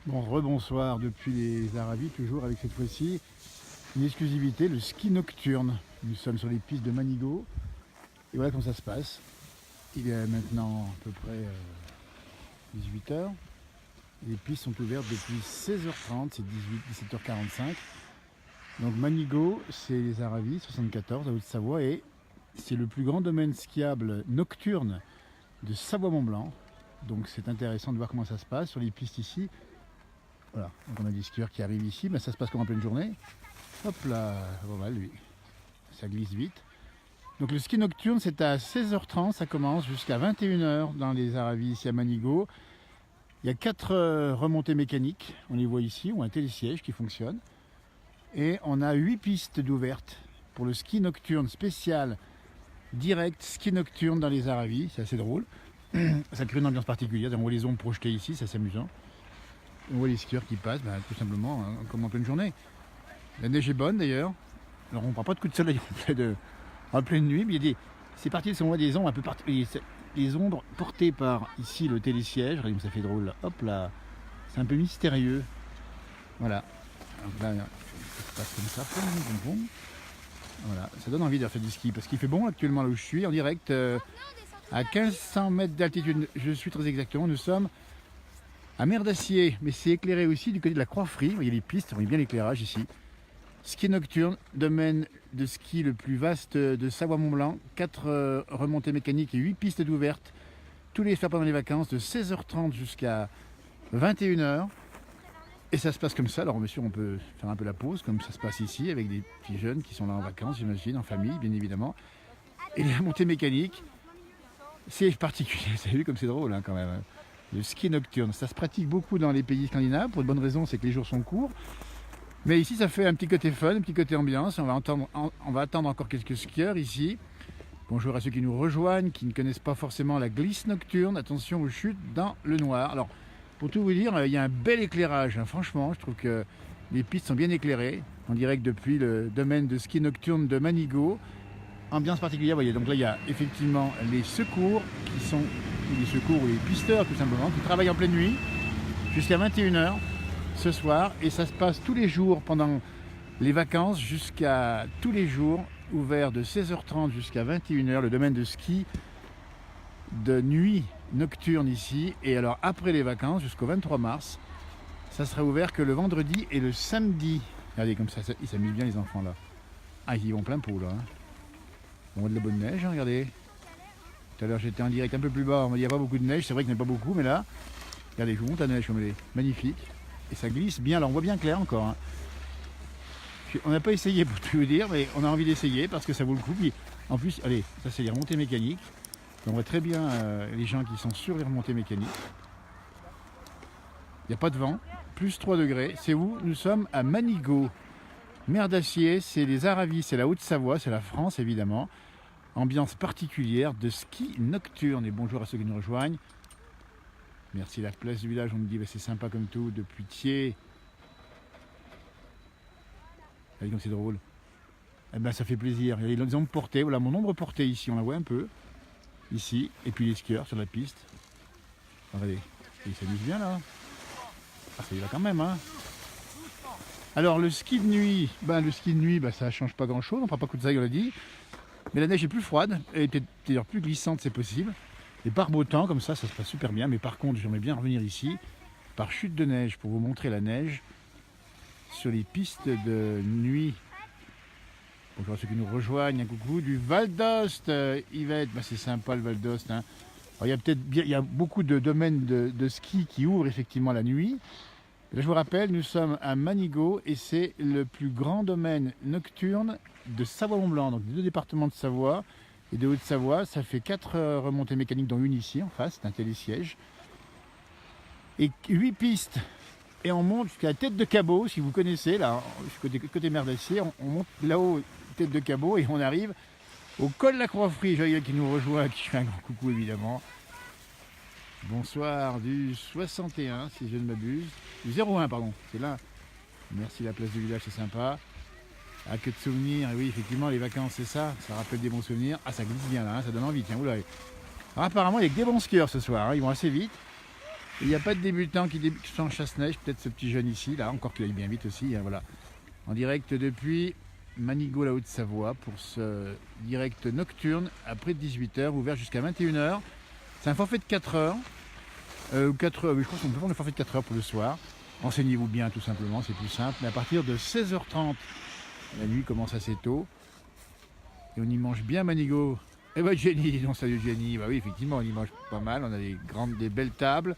Bon, rebonsoir depuis les Aravis, toujours avec cette fois-ci une exclusivité, le ski nocturne. Nous sommes sur les pistes de Manigot et voilà comment ça se passe. Il est maintenant à peu près 18 h. Les pistes sont ouvertes depuis 16 h 30, c'est 17 h 45. Donc Manigot, c'est les Aravis, 74, à Haute-Savoie, et c'est le plus grand domaine skiable nocturne de Savoie-Mont-Blanc. Donc c'est intéressant de voir comment ça se passe sur les pistes ici. Voilà, donc on a des skieurs qui arrivent ici, mais ça se passe comme en pleine journée. Hop là, voilà lui, ça glisse vite. Donc le ski nocturne, c'est à 16 h 30, ça commence jusqu'à 21 h dans les Aravis ici à Manigot. Il y a 4 remontées mécaniques, on les voit ici, ou un télésiège qui fonctionne. Et on a 8 pistes d'ouvertes pour le ski nocturne spécial, direct ski nocturne dans les Aravis, c'est assez drôle. Ça crée une ambiance particulière, on voit les ombres projetées ici, c'est assez amusant. On voit les skieurs qui passent, tout simplement, comme en pleine journée. La neige est bonne d'ailleurs. Alors on ne prend pas de coup de soleil en pleine nuit, mais c'est parti, on voit des ombres un peu partout. Les ombres portées par ici le télésiège, regardez comme ça fait drôle. Là. Hop là, c'est un peu mystérieux. Voilà. Donc là, ça se passe comme ça. Voilà, ça donne envie de faire du ski parce qu'il fait bon actuellement là où je suis, en direct à 1500 mètres d'altitude. Je suis très exactement. Nous sommes à Mer d'Acier, mais c'est éclairé aussi du côté de la Croix-Frie. Vous voyez les pistes, vous voyez bien l'éclairage ici. Ski nocturne, domaine de ski le plus vaste de Savoie-Mont-Blanc. 4 remontées mécaniques et 8 pistes d'ouvertes. Tous les soirs pendant les vacances, de 16 h 30 jusqu'à 21 h. Et ça se passe comme ça. Alors bien sûr, on peut faire un peu la pause, comme ça se passe ici, avec des petits jeunes qui sont là en vacances, j'imagine, en famille, bien évidemment. Et les remontées mécaniques, c'est particulier. Vous avez vu comme c'est drôle, quand même. Le ski nocturne, ça se pratique beaucoup dans les pays scandinaves, pour une bonne raison, c'est que les jours sont courts. Mais ici, ça fait un petit côté fun, un petit côté ambiance. On va attendre encore quelques skieurs ici. Bonjour à ceux qui nous rejoignent, qui ne connaissent pas forcément la glisse nocturne. Attention aux chutes dans le noir. Alors, pour tout vous dire, il y a un bel éclairage. Franchement, je trouve que les pistes sont bien éclairées. En direct depuis le domaine de ski nocturne de Manigot. Ambiance particulière, vous voyez. Donc là, il y a effectivement les secours qui sont... les secours ou les pisteurs tout simplement, qui travaillent en pleine nuit jusqu'à 21 h ce soir, et ça se passe tous les jours pendant les vacances, jusqu'à tous les jours, ouvert de 16 h 30 jusqu'à 21 h, le domaine de ski de nuit nocturne ici. Et alors après les vacances jusqu'au 23 mars, ça sera ouvert que le vendredi et le samedi. Regardez comme ça, ils s'amusent bien les enfants là. Ah, ils y vont plein pot là. On voit de la bonne neige, regardez. Tout à l'heure j'étais en direct un peu plus bas, il n'y a pas beaucoup de neige, c'est vrai qu'il n'y en a pas beaucoup, mais là, regardez, je vous montre la neige comme elle est, magnifique. Et ça glisse bien, alors on voit bien clair encore. On n'a pas essayé pour tout vous dire, mais on a envie d'essayer parce que ça vaut le coup. Puis, en plus, allez, ça c'est les remontées mécaniques. On voit très bien les gens qui sont sur les remontées mécaniques. Il n'y a pas de vent, plus 3 degrés. C'est où? Nous sommes à Manigot. Mer d'Acier, c'est les Aravis, c'est la Haute-Savoie, c'est la France évidemment. Ambiance particulière de ski nocturne. Et bonjour à ceux qui nous rejoignent. Merci, la place du village, on me dit c'est sympa comme tout, depuis Thiers. Regardez comme c'est drôle. Eh ben ça fait plaisir. Il y a les ombres portées, voilà mon ombre portée ici, on la voit un peu. Ici, et puis les skieurs sur la piste. Regardez, ils s'amusent bien là. Ah ça y va quand même, hein. Alors le ski de nuit, ça change pas grand chose, on prend pas coup de soleil, on l'a dit. Mais la neige est plus froide, et peut-être plus glissante, c'est possible. Et par beau temps, comme ça se passe super bien. Mais par contre, j'aimerais bien revenir ici, par chute de neige, pour vous montrer la neige sur les pistes de nuit. Bonjour à ceux qui nous rejoignent, un coucou du Val d'Ost, Yvette, c'est sympa le Val d'Ost. Hein. Alors, il y a beaucoup de domaines de ski qui ouvrent effectivement la nuit. Et là, je vous rappelle, nous sommes à Manigot et c'est le plus grand domaine nocturne de Savoie-Mont-Blanc, donc des 2 départements de Savoie et de Haute-Savoie. Ça fait 4 remontées mécaniques, dont une ici en face, c'est un télésiège. Et 8 pistes. Et on monte jusqu'à la tête de Cabot, si vous connaissez, là, côté Mer d'Acier, on monte là-haut, tête de Cabot, et on arrive au col de la Croix-Frie. Joël qui nous rejoint, qui fait un grand coucou évidemment. Bonsoir du 61, si je ne m'abuse. Du 01, pardon, c'est là. Merci, la place du village, c'est sympa. Ah, que de souvenirs. Et oui, effectivement, les vacances, c'est ça. Ça rappelle des bons souvenirs. Ah, ça glisse bien là, hein, ça donne envie. Tiens, oula. Alors, apparemment, il y a que des bons skieurs ce soir. Hein, ils vont assez vite. Il n'y a pas de débutant qui débute en chasse-neige, peut-être ce petit jeune ici, là, encore qu'il aille bien vite aussi, hein, voilà. En direct depuis Manigo, la Haute-Savoie, pour ce direct nocturne, après 18h, ouvert jusqu'à 21h. C'est un forfait de 4 heures, ou 4 heures, oui, je crois qu'on peut prendre le forfait de 4 heures pour le soir. Renseignez-vous bien, tout simplement, c'est plus simple. Mais à partir de 16h30, la nuit commence assez tôt, et on y mange bien Manigo. Eh ben Jenny, non, salut Jenny, bah oui, effectivement, on y mange pas mal, on a des belles tables.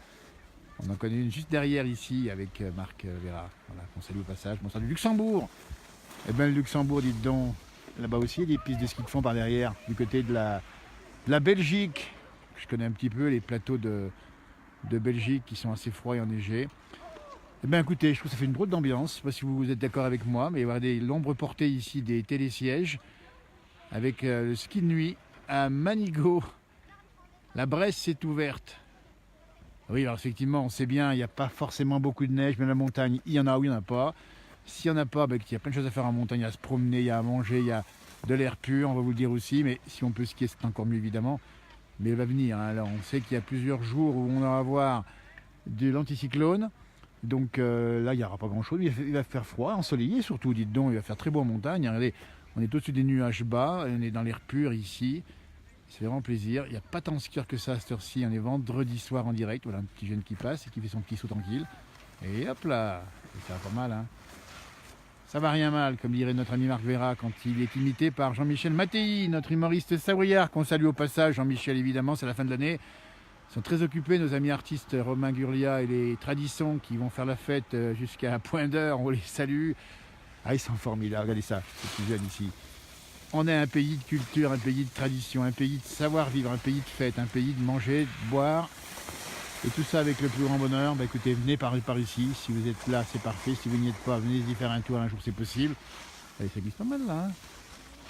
On en connaît une juste derrière ici avec Marc Vera, voilà, qu'on salue au passage. Bonsoir du Luxembourg. Eh bien le Luxembourg, dites donc, là-bas aussi il y a des pistes de ski de fond par derrière, du côté de la Belgique. Je connais un petit peu les plateaux de Belgique qui sont assez froids et enneigés. Eh bien écoutez, je trouve que ça fait une drôle d'ambiance, je ne sais pas si vous êtes d'accord avec moi, mais il y aura l'ombre portée ici des télésièges, avec le ski de nuit à Manigo. La Bresse est ouverte. Oui, alors effectivement, on sait bien, il n'y a pas forcément beaucoup de neige, mais la montagne, il y en a ou il n'y en a pas. S'il n'y en a pas, il y a plein de choses à faire en montagne, il y a à se promener, il y a à manger, il y a de l'air pur, on va vous le dire aussi, mais si on peut skier, c'est encore mieux évidemment. Mais il va venir, hein. Alors on sait qu'il y a plusieurs jours où on va avoir de l'anticyclone, donc là, il n'y aura pas grand-chose, il va faire froid, ensoleillé surtout, dites donc, il va faire très beau en montagne. Regardez, on est au-dessus des nuages bas, on est dans l'air pur ici. C'est vraiment plaisir. Il n'y a pas tant de skieurs que ça à cette heure-ci. On est vendredi soir en direct. Voilà un petit jeune qui passe et qui fait son petit saut tranquille. Et hop là, ça va pas mal. Hein. Ça va rien mal, comme dirait notre ami Marc Vera quand il est imité par Jean-Michel Mattei, notre humoriste savoyard, qu'on salue au passage. Jean-Michel, évidemment, c'est la fin de l'année. Ils sont très occupés, nos amis artistes Romain Gurlia et les Traditions qui vont faire la fête jusqu'à point d'heure. On les salue. Ah, ils sont formidables. Regardez ça, ce petit jeune ici. On est un pays de culture, un pays de tradition, un pays de savoir-vivre, un pays de fête, un pays de manger, de boire. Et tout ça avec le plus grand bonheur. Bah écoutez, venez par ici. Si vous êtes là, c'est parfait. Si vous n'y êtes pas, venez y faire un tour un jour, c'est possible. Allez, ça glisse pas mal là. Hein,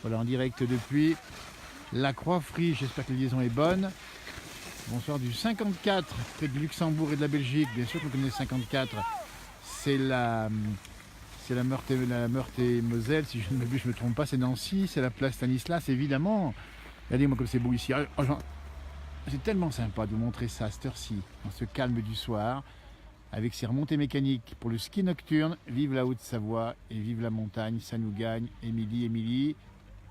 voilà, en direct depuis la Croix-Frie. J'espère que la liaison est bonne. Bonsoir du 54, près de Luxembourg et de la Belgique. Bien sûr que vous connaissez 54. C'est la Meurthe-et-Moselle, si je ne me trompe pas, c'est Nancy, c'est la place Stanislas, évidemment. Regardez-moi comme c'est beau ici. C'est tellement sympa de vous montrer ça à cette heure-ci, dans ce calme du soir, avec ces remontées mécaniques pour le ski nocturne. Vive la Haute-Savoie et vive la montagne, ça nous gagne. Émilie,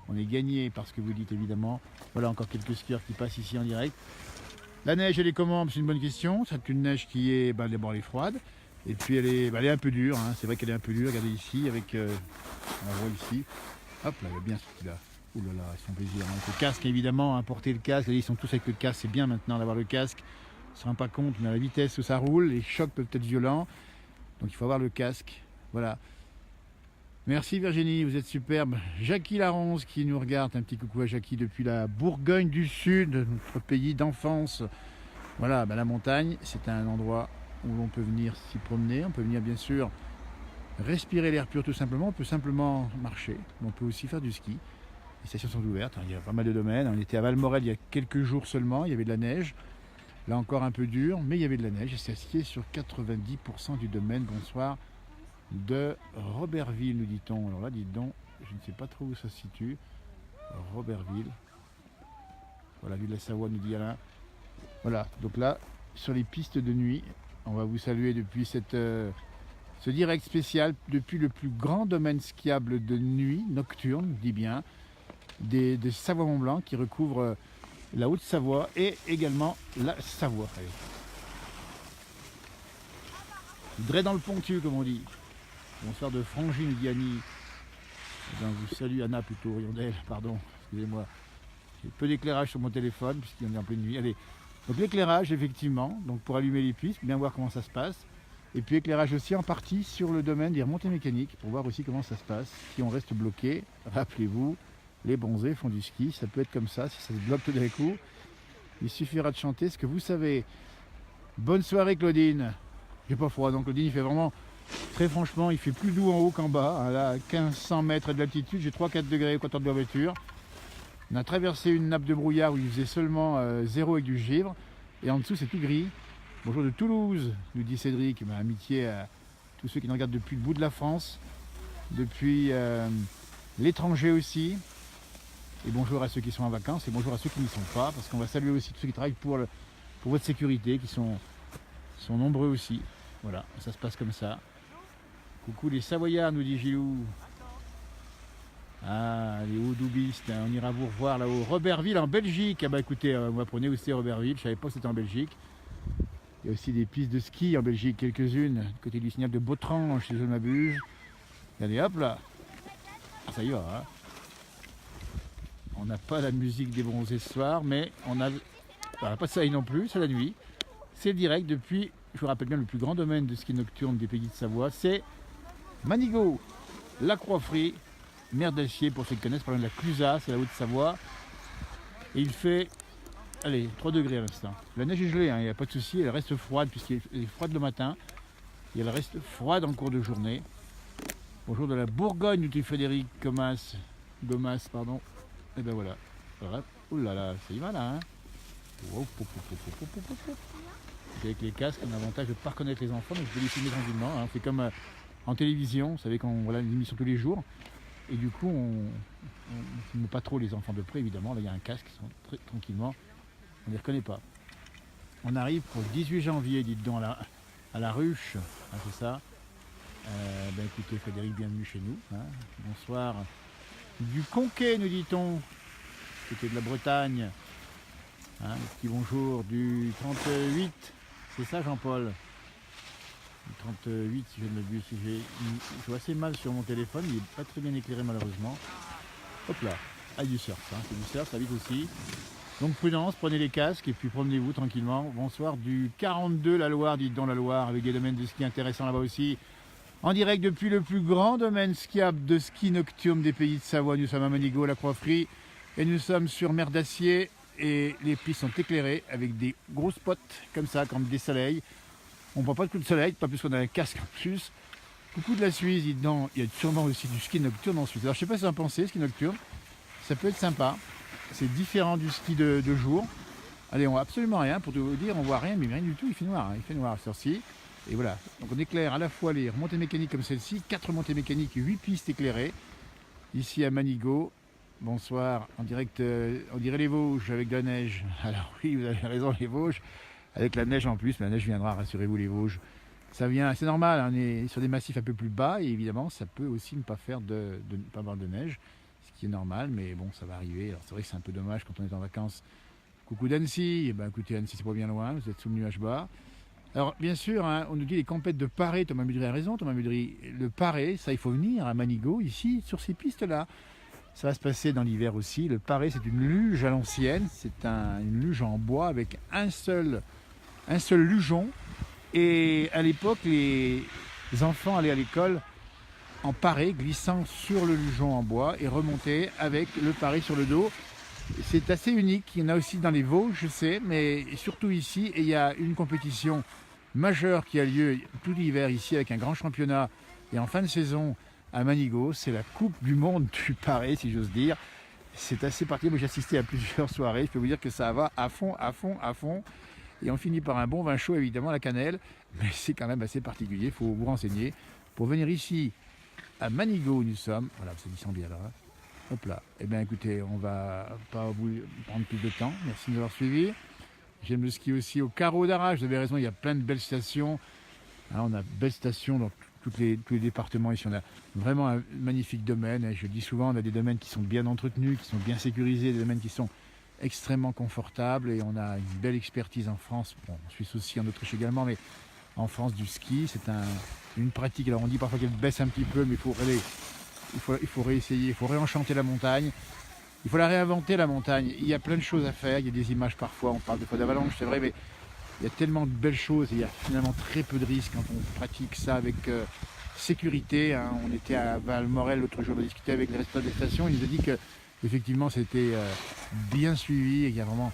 on est gagné par ce que vous dites, évidemment. Voilà encore quelques skieurs qui passent ici en direct. La neige, elle est comment? C'est une bonne question. C'est une neige qui est, d'abord, elle est froide. Et puis elle est un peu dure, hein. C'est vrai qu'elle est un peu dure, regardez ici, avec, on la voit ici, hop là, il y a bien ce là. Ouh là là, ils font plaisir, hein. Avec le casque évidemment, hein, porter le casque, ils sont tous avec le casque, c'est bien maintenant d'avoir le casque, on ne se rend pas compte, mais à la vitesse où ça roule, les chocs peuvent être violents, donc il faut avoir le casque, voilà. Merci Virginie, vous êtes superbe. Jackie Laronce qui nous regarde, un petit coucou à Jackie depuis la Bourgogne du Sud, notre pays d'enfance. Voilà, la montagne, c'est un endroit où l'on peut venir s'y promener, on peut venir bien sûr respirer l'air pur tout simplement, on peut simplement marcher, on peut aussi faire du ski. Les stations sont ouvertes, il y a pas mal de domaines. On était à Valmorel il y a quelques jours seulement, il y avait de la neige, là encore un peu dur, mais il y avait de la neige et c'est skié sur 90% du domaine. Bonsoir de Robertville, nous dit-on. Alors là, dites donc, je ne sais pas trop où ça se situe. Robertville. Voilà, ville de la Savoie, nous dit Alain. Voilà, donc là, sur les pistes de nuit, on va vous saluer depuis ce direct spécial, depuis le plus grand domaine skiable de nuit, nocturne, dis bien, de Savoie-Mont-Blanc, qui recouvre la Haute-Savoie et également la Savoie. Dre dans le Ponthieu, comme on dit. Bonsoir de Frangine, dit Annie. Eh bien, vous salue Anna plutôt, Riondelle, pardon, excusez-moi. J'ai peu d'éclairage sur mon téléphone, puisqu'il est en pleine nuit. Allez. Donc l'éclairage, effectivement, donc pour allumer les pistes, bien voir comment ça se passe. Et puis éclairage aussi en partie sur le domaine des remontées mécaniques, pour voir aussi comment ça se passe. Si on reste bloqué, rappelez-vous, les bonzés font du ski, ça peut être comme ça, si ça se bloque tout d'un coup. Il suffira de chanter ce que vous savez. Bonne soirée Claudine. J'ai pas froid, donc Claudine, il fait vraiment, très franchement, il fait plus doux en haut qu'en bas. Hein, là, à 1500 mètres d'altitude, j'ai 3-4 degrés quand on est de la voiture. On a traversé une nappe de brouillard où il faisait seulement 0 avec du givre. Et en dessous, c'est tout gris. Bonjour de Toulouse, nous dit Cédric. Amitié à tous ceux qui nous regardent depuis le bout de la France, depuis l'étranger aussi. Et bonjour à ceux qui sont en vacances et bonjour à ceux qui n'y sont pas. Parce qu'on va saluer aussi tous ceux qui travaillent pour votre sécurité, qui sont sont nombreux aussi. Voilà, ça se passe comme ça. Coucou les Savoyards, nous dit Gilou. Ah, les hauts-doubistes, hein, on ira vous revoir là-haut. Robertville en Belgique. Ah bah écoutez, vous m'apprenez où c'est Robertville, je savais pas que c'était en Belgique. Il y a aussi des pistes de ski en Belgique, quelques-unes, côté du signal de Bautrange, si je ne m'abuse. Regardez, hop là, ça y va. Hein. On n'a pas la musique des bronzés ce soir, mais on a pas de soleil non plus, c'est la nuit. C'est direct depuis, je vous rappelle bien, le plus grand domaine de ski nocturne des pays de Savoie, c'est Manigo, la Croix-Frie, mer d'Acier pour ceux qui connaissent, par exemple la Clusaz, c'est la Haute-Savoie. Et il fait, allez, 3 degrés à l'instant. La neige est gelée, hein, il n'y a pas de souci, elle reste froide puisqu'elle est froide le matin. Et elle reste froide en cours de journée. Bonjour de la Bourgogne, nous dit Frédéric Gomas, pardon. Et ben voilà. Ouh là là, ça y va là, hein. Avec les casques, on a l'avantage de ne pas reconnaître les enfants, donc je peux les filmer tranquillement. Hein. C'est comme en télévision, vous savez, quand on voilà une émission tous les jours. Et du coup, on ne filme pas trop les enfants de près, évidemment. Là, il y a un casque, ils sont très tranquillement. On ne les reconnaît pas. On arrive pour le 18 janvier, dites donc, à la ruche. Hein, c'est ça. Ben écoutez, Frédéric, bienvenue chez nous. Hein. Bonsoir. Du Conquet, nous dit-on. C'était de la Bretagne. Hein, petit bonjour du 38. C'est ça, Jean-Paul? 38, si je ne m'abuse. Je vois assez mal sur mon téléphone, il n'est pas très bien éclairé malheureusement. Hop là, ah, du surf, hein. C'est du surf, ça vite aussi. Donc prudence, prenez les casques et puis promenez-vous tranquillement. Bonsoir du 42, la Loire, dites donc la Loire, avec des domaines de ski intéressants là-bas aussi. En direct depuis le plus grand domaine skiable de ski nocturne des pays de Savoie. Nous sommes à Manigo, la Croix-Frie, et nous sommes sur mer d'Acier. Et les pistes sont éclairées avec des gros spots comme ça, comme des soleils. On ne voit pas de coup de soleil, pas plus qu'on a un casque en plus. Coucou de la Suisse, il y a sûrement aussi du ski nocturne en Suisse. Alors je ne sais pas si vous en pensez, ski nocturne, ça peut être sympa. C'est différent du ski de jour. Allez, on voit absolument rien, pour tout vous dire, on voit rien, mais rien du tout, il fait noir, hein. Il fait noir sur ci. Et voilà, donc on éclaire à la fois les remontées mécaniques comme celle-ci, 4 remontées mécaniques et 8 pistes éclairées. Ici à Manigo. Bonsoir, en direct, on dirait les Vosges avec de la neige. Alors oui, vous avez raison, les Vosges, avec la neige en plus, mais la neige viendra, rassurez-vous les Vosges. Ça vient, c'est normal, on est sur des massifs un peu plus bas, et évidemment, ça peut aussi ne pas faire de ne pas avoir de neige, ce qui est normal, mais bon, ça va arriver. Alors c'est vrai que c'est un peu dommage quand on est en vacances. Coucou d'Annecy, eh ben, écoutez, Annecy c'est pas bien loin, vous êtes sous le nuage bas. Alors bien sûr, hein, on nous dit les compètes de paré, Thomas Mudry a raison, Thomas Mudry, le paré, ça il faut venir à Manigo, ici, sur ces pistes-là. Ça va se passer dans l'hiver aussi. Le paré, c'est une luge à l'ancienne. C'est une luge en bois avec un seul lugeon. Et à l'époque, les enfants allaient à l'école en paré, glissant sur le lugeon en bois et remontaient avec le paré sur le dos. C'est assez unique. Il y en a aussi dans les Vosges, je sais, mais surtout ici. Et il y a une compétition majeure qui a lieu tout l'hiver ici avec un grand championnat. Et en fin de saison, à Manigo, c'est la Coupe du Monde du paré, si j'ose dire. C'est assez particulier. Moi, j'ai assisté à plusieurs soirées. Je peux vous dire que ça va à fond, à fond, à fond. Et on finit par un bon vin chaud, évidemment, la cannelle. Mais c'est quand même assez particulier. Il faut vous renseigner. Pour venir ici, à Manigo, où nous sommes. Voilà, ça descend bien là. Hop là. Eh bien, écoutez, on va pas vous prendre plus de temps. Merci de nous avoir suivis. J'aime le ski aussi au Carreau d'Arrache. Vous avez raison, il y a plein de belles stations. Alors, on a de belles stations dans tous les départements ici. On a vraiment un magnifique domaine. Et je le dis souvent, on a des domaines qui sont bien entretenus, qui sont bien sécurisés, des domaines qui sont extrêmement confortables. Et on a une belle expertise en France, bon, en Suisse aussi, en Autriche également, mais en France du ski, c'est une pratique. Alors on dit parfois qu'elle baisse un petit peu, mais il faut réessayer, il faut réenchanter la montagne. Il faut la réinventer, la montagne. Il y a plein de choses à faire. Il y a des images parfois, on parle des fois d'avalanche, c'est vrai, mais il y a tellement de belles choses et il y a finalement très peu de risques quand on pratique ça avec sécurité. Hein. On était à Valmorel l'autre jour, on a discuté avec le responsable des stations. Il nous a dit que effectivement c'était bien suivi et qu'il y a vraiment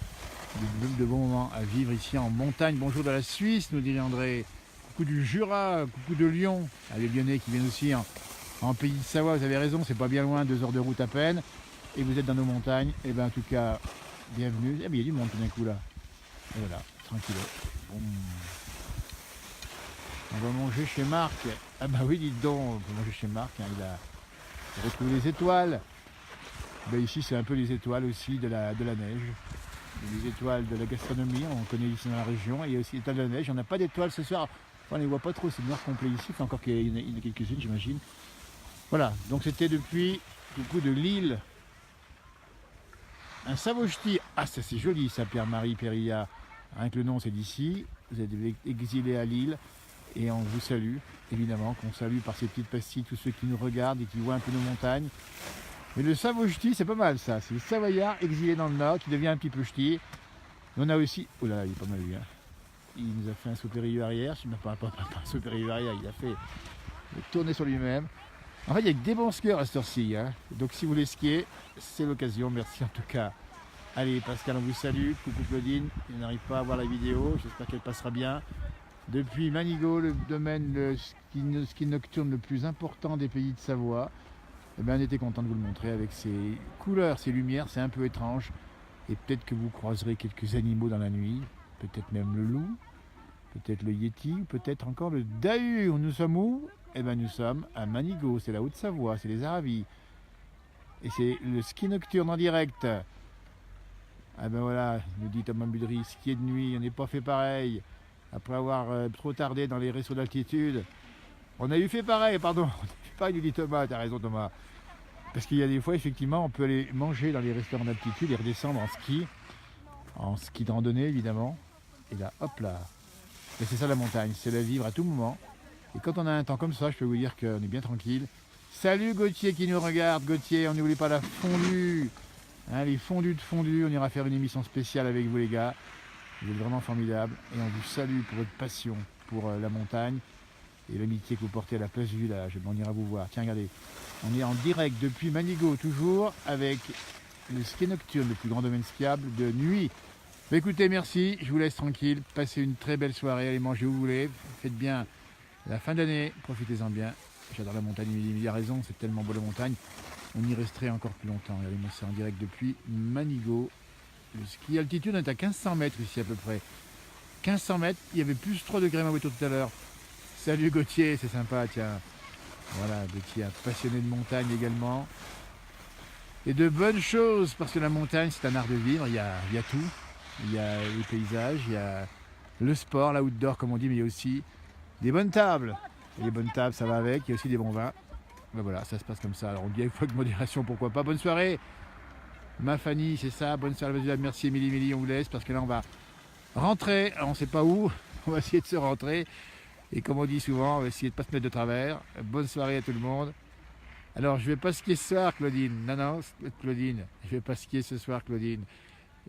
de bons moments à vivre ici en montagne. Bonjour de la Suisse, nous dirait André. Coucou du Jura, coucou de Lyon. Ah, les Lyonnais qui viennent aussi en pays de Savoie, vous avez raison, c'est pas bien loin, 2 heures de route à peine. Et vous êtes dans nos montagnes. Et bien en tout cas, bienvenue. Eh bien, il y a du monde tout d'un coup là. Et voilà, tranquille. Bon. On va manger chez Marc. Ah bah oui, dites donc, on va manger chez Marc. Hein, il a retrouvé les étoiles. Ben ici, c'est un peu les étoiles aussi de la neige. Il y a les étoiles de la gastronomie, on connaît ici dans la région, et il y a aussi l'étoile de la neige. Il n'y en a pas d'étoiles ce soir, enfin, on ne les voit pas trop, c'est noir complet ici, enfin, encore qu'il y en a quelques-unes j'imagine. Voilà, donc c'était depuis du coup de Lille, un Savojti. Ah, ça c'est joli ça, Pierre-Marie Périlla, rien que le nom c'est d'ici, vous êtes exilé à Lille, et on vous salue, évidemment, qu'on salue par ces petites pastilles tous ceux qui nous regardent et qui voient un peu nos montagnes. Mais le Savojti, c'est pas mal ça, c'est le Savoyard exilé dans le Nord qui devient un petit peu ch'ti. On a aussi, oh là là, il est pas mal lui, hein. Il nous a fait un saut périlleux arrière, je ne sais pas un saut périlleux arrière, il a fait tourner sur lui-même. En fait, il y a que des bons skieurs à cette heure-ci, hein. Donc si vous voulez skier, c'est l'occasion, merci en tout cas. Allez, Pascal, on vous salue, coucou Claudine, il n'arrive pas à voir la vidéo, j'espère qu'elle passera bien. Depuis Manigot, le domaine, le ski nocturne le plus important des pays de Savoie, eh bien, on était content de vous le montrer avec ses couleurs, ses lumières, c'est un peu étrange. Et peut-être que vous croiserez quelques animaux dans la nuit, peut-être même le loup, peut-être le yéti, peut-être encore le dahu. Nous sommes où? Eh bien, nous sommes à Manigot, c'est la Haute-Savoie, c'est les Aravis. Et c'est le ski nocturne en direct. Ah ben voilà, nous dit Thomas Budry, skier de nuit, on n'est pas fait pareil. Après avoir trop tardé dans les réseaux d'altitude, on a eu fait pareil, pardon. On a fait pareil, nous dit Thomas, t'as raison Thomas. Parce qu'il y a des fois, effectivement, on peut aller manger dans les restaurants d'altitude et redescendre en ski de randonnée, évidemment. Et là, hop là. Et c'est ça la montagne, c'est la vivre à tout moment. Et quand on a un temps comme ça, je peux vous dire qu'on est bien tranquille. Salut Gauthier qui nous regarde. Gauthier, on n'oublie pas la fondue. Hein, les fondus de fondue, on ira faire une émission spéciale avec vous les gars. Vous êtes vraiment formidables. Et on vous salue pour votre passion pour la montagne et l'amitié que vous portez à la place du village. On ira vous voir. Tiens, regardez. On est en direct depuis Manigot, toujours avec le ski nocturne, le plus grand domaine skiable de nuit. Bah, écoutez, merci, je vous laisse tranquille. Passez une très belle soirée, allez manger où vous voulez. Faites bien la fin d'année, profitez-en bien. J'adore la montagne, il a raison, c'est tellement beau la montagne. On y resterait encore plus longtemps. Regardez, moi c'est en direct depuis Manigot. Le ski altitude, on est à 1500 mètres ici à peu près. 1500 mètres, il y avait plus 3 degrés à ma moto tout à l'heure. Salut Gauthier, c'est sympa, tiens. Voilà, Gauthier, un passionné de montagne également. Et de bonnes choses, parce que la montagne, c'est un art de vivre, il y a tout. Il y a les paysages, il y a le sport, l'outdoor comme on dit, mais il y a aussi des bonnes tables. Et les bonnes tables, ça va avec, il y a aussi des bons vins. Ben voilà, ça se passe comme ça. Alors on dit avec modération, pourquoi pas. Bonne soirée, ma Fanny, c'est ça. Bonne soirée, merci Émilie, on vous laisse, parce que là on va rentrer. Alors, on ne sait pas où, on va essayer de se rentrer. Et comme on dit souvent, on va essayer de ne pas se mettre de travers. Bonne soirée à tout le monde. Alors, je ne vais pas skier ce soir, Claudine. Non, Claudine, je ne vais pas skier ce soir, Claudine.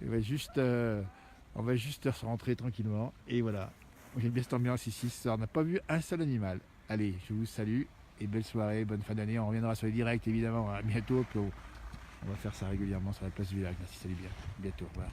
On va juste se rentrer tranquillement. Et voilà. J'aime bien cette ambiance ici ce soir. On n'a pas vu un seul animal. Allez, je vous salue. Et belle soirée, bonne fin d'année. On reviendra sur les directs, évidemment, à bientôt. On va faire ça régulièrement sur la place du village. Merci, salut bien. Bientôt, voilà.